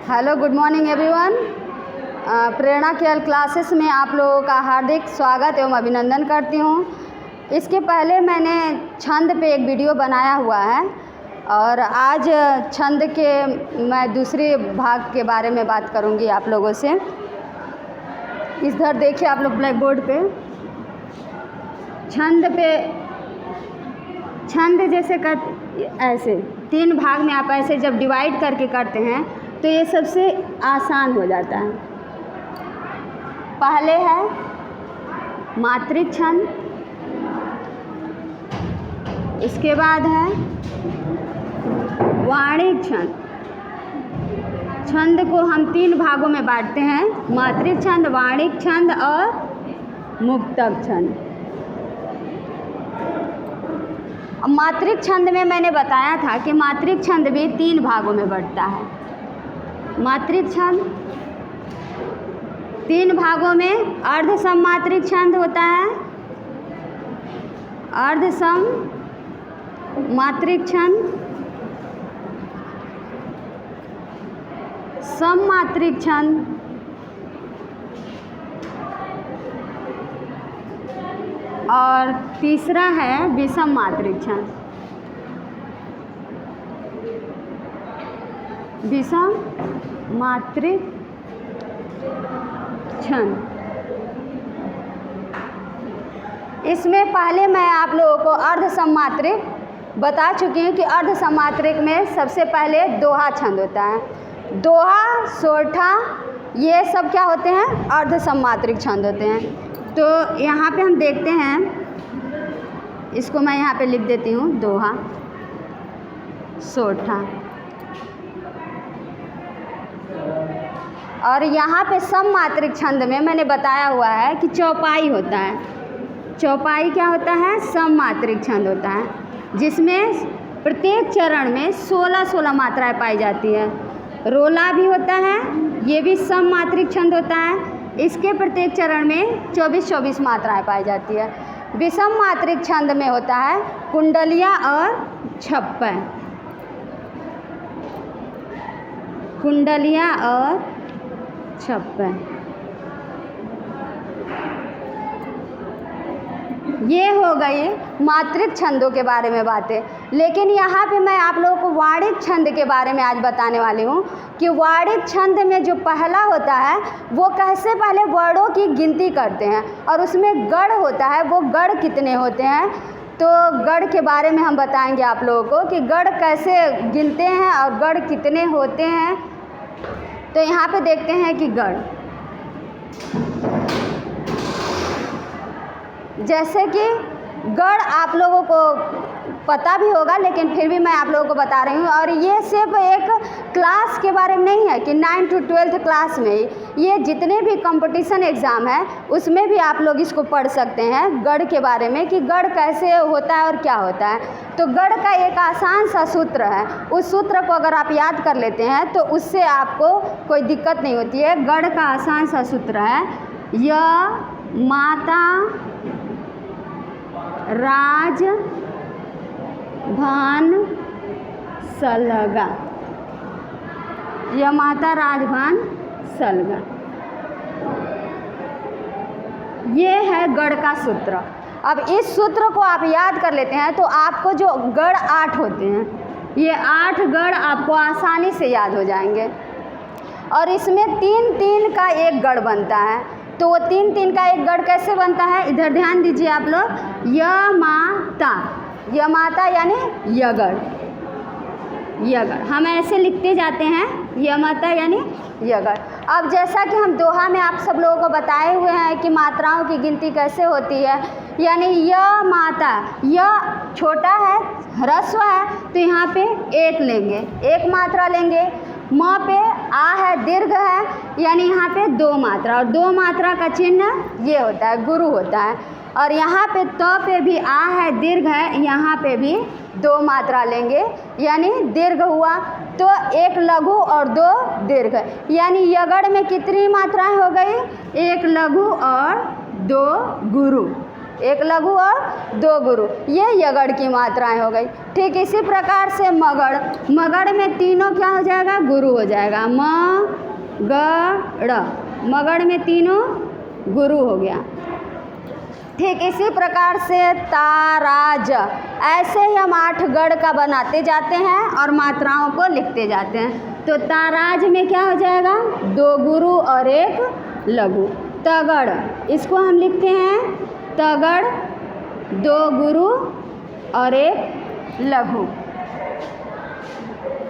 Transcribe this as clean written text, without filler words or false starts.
Hello, good morning everyone. Prerna KL classes में आप लोगों का हार्दिक स्वागत एवं अभिनंदन करती हूँ। इसके पहले मैंने छंद पे एक वीडियो बनाया हुआ है और आज छंद के मैं दूसरे भाग के बारे में बात करूँगी आप लोगों से। इधर देखिए आप लोग ब्लैक बोर्ड पे छंद जैसे ऐसे 3 भाग में आप ऐसे जब डिवाइड करके करते हैं तो ये सबसे आसान हो जाता है। पहले है मात्रिक छंद, इसके बाद है वाणिक छंद। छंद को हम 3 भागों में बांटते हैं, मात्रिक छंद, वाणिक छंद और मुक्तक छंद। मात्रिक छंद में मैंने बताया था कि मात्रिक छंद भी 3 भागों में बढ़ता है। मात्रिक छंद 3 भागों में अर्ध सम मात्रिक छंद होता है, अर्ध सम मात्रिक छंद, सम मात्रिक छंद और तीसरा है विषम मात्रिक छंद। विषम मात्रिक छंद, इसमें पहले मैं आप लोगों को अर्ध सममात्रिक बता चुकी हूँ कि अर्ध सममात्रिक में सबसे पहले दोहा छंद होता है। दोहा, सोरठा ये सब क्या होते हैं? अर्ध सममात्रिक छंद होते हैं। तो यहाँ पे हम देखते हैं, इसको मैं यहाँ पे लिख देती हूँ, दोहा, सोरठा। और यहाँ पे सम मात्रिक छंद में मैंने बताया हुआ है कि चौपाई होता है। चौपाई क्या होता है? सम मात्रिक छंद होता है, जिसमें प्रत्येक चरण में 16-16 मात्राएं पाई जाती है। रोला भी होता है, ये भी सम मात्रिक छंद होता है, इसके प्रत्येक चरण में 24-24 मात्राएं पाई जाती है। विषम मात्रिक छंद में होता है कुंडलिया और छप्पन, कुंडलिया और छप्पन। ये हो गई मात्रिक छंदों के बारे में बातें। लेकिन यहाँ पे मैं आप लोगों को वाणिक छंद के बारे में आज बताने वाली हूँ कि वाणिक छंद में जो पहला होता है वो कैसे पहले वर्णों की गिनती करते हैं और उसमें गढ़ होता है, वो गढ़ कितने होते हैं। तो गढ़ के बारे में हम बताएंगे आप लोगों को कि गढ़ कैसे गिनते हैं और गढ़ कितने होते हैं। तो यहाँ पे देखते हैं कि गढ़, जैसे कि गढ़ आप लोगों को पता भी होगा, लेकिन फिर भी मैं आप लोगों को बता रही हूँ। और ये सिर्फ एक क्लास के बारे में नहीं है कि 9th to 12th क्लास में ही, ये जितने भी कंपटीशन एग्ज़ाम है उसमें भी आप लोग इसको पढ़ सकते हैं, गढ़ के बारे में कि गढ़ कैसे होता है और क्या होता है। तो गढ़ का एक आसान सा सूत्र है, उस सूत्र को अगर आप याद कर लेते हैं तो उससे आपको कोई दिक्कत नहीं होती है। गढ़ का आसान सा सूत्र है य माता राज भान सलगा, य माता राजभान सलगा, ये है गढ़ का सूत्र। अब इस सूत्र को आप याद कर लेते हैं तो आपको जो गढ़ 8 होते हैं, ये 8 गढ़ आपको आसानी से याद हो जाएंगे। और इसमें 3-3 का एक गढ़ बनता है। तो वो 3-3 का एक गढ़ कैसे बनता है? इधर ध्यान दीजिए आप लोग, य माता यानी यगढ़, यगढ़ हम ऐसे लिखते जाते हैं, य माता यानी यगढ़। अब जैसा कि हम दोहा में आप सब लोगों को बताए हुए हैं कि मात्राओं की गिनती कैसे होती है, यानी य माता, य छोटा है, ह्रस्व है, तो यहाँ पे 1 लेंगे, 1 मात्रा लेंगे। म पे आ है, दीर्घ है, यानी यहाँ पे 2 मात्रा, और 2 मात्रा का चिन्ह ये होता है, गुरु होता है। और यहाँ पे त पे भी आ है, दीर्घ है, यहाँ पे भी 2 मात्रा लेंगे, यानी दीर्घ हुआ। तो 1 लघु और 2 दीर्घ, यानी यगढ़ में कितनी मात्राएं हो गई? 1 लघु और 2 गुरु। एक लघु और दो गुरु, ये यगड़ की मात्राएं हो गई। ठीक इसी प्रकार से मगड़, मगड़ में तीनों क्या हो जाएगा, गुरु हो जाएगा, म ग ड़, मगड़ में तीनों गुरु हो गया। ठीक इसी प्रकार से ताराज, ऐसे ही हम 8 गढ़ का बनाते जाते हैं और मात्राओं को लिखते जाते हैं। तो ताराज में क्या हो जाएगा, 2 गुरु और 1 लघु। तगड़, इसको हम लिखते हैं तगड़, 2 गुरु और 1 लघु।